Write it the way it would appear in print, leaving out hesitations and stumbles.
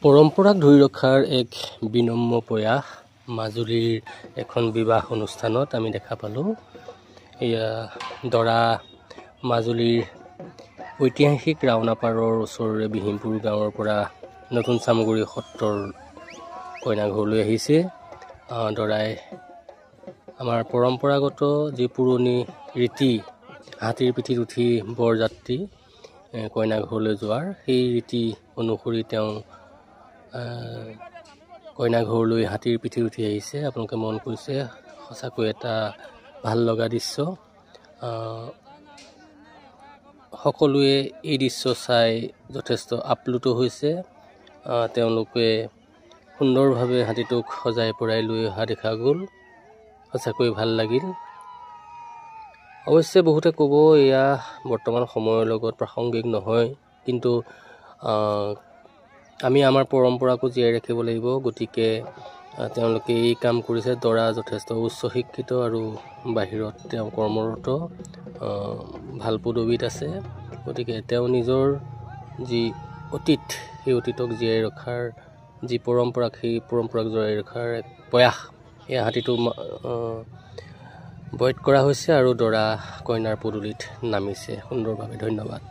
পৰম্পৰাক ধৰি ৰখাৰ এক বিনম্ৰ প্ৰয়াস মাজুলীৰ এখন বিবাহ অনুষ্ঠানত আমি দেখা পালোঁ। এয়া দৰা মাজুলীৰ ঐতিহাসিক ৰাওনাপাৰৰ ওচৰৰে বিহিমপুৰ গাঁৱৰ পৰা নতুন চামগুৰি সত্ৰৰ কইনা ঘৰলৈ আহিছে। দৰাই আমাৰ পৰম্পৰাগত যি পুৰণি ৰীতি হাতীৰ পিঠিত উঠি বৰযাত্ৰী কইনা ঘৰলৈ যোৱাৰ, সেই ৰীতি অনুসৰি তেওঁ কইনা ঘৰলৈ হাতীৰ পিঠিত উঠি আহিছে। আপোনালোকে মন কৰিছে, সঁচাকৈ এটা ভাল লগা দৃশ্য। সকলোৱে এই দৃশ্য চাই যথেষ্ট আপ্লুত হৈছে। তেওঁলোকে সুন্দৰভাৱে হাতীটোক সজাই পৰাই লৈ অহা দেখা গ'ল। সঁচাকৈ ভাল লাগিল। অৱশ্যে বহুতে ক'ব এয়া বৰ্তমান সময়ৰ লগত প্ৰাসংগিক নহয়, কিন্তু আমি আমাৰ পৰম্পৰাকো জীয়াই ৰাখিব লাগিব। গতিকে তেওঁলোকে এই কাম কৰিছে। দৰা যথেষ্ট উচ্চ শিক্ষিত আৰু বাহিৰত তেওঁ কৰ্মৰত, ভাল পদবীত আছে। গতিকে তেওঁ নিজৰ যি অতীত, সেই অতীতক জীয়াই ৰখাৰ যি পৰম্পৰা, সেই পৰম্পৰাক জীয়াই ৰখাৰ এক প্ৰয়াস, এই হাতীটো বৈধ কৰা হৈছে আৰু দৰা কইনাৰ পদূলিত নামিছে সুন্দৰভাৱে। ধন্যবাদ।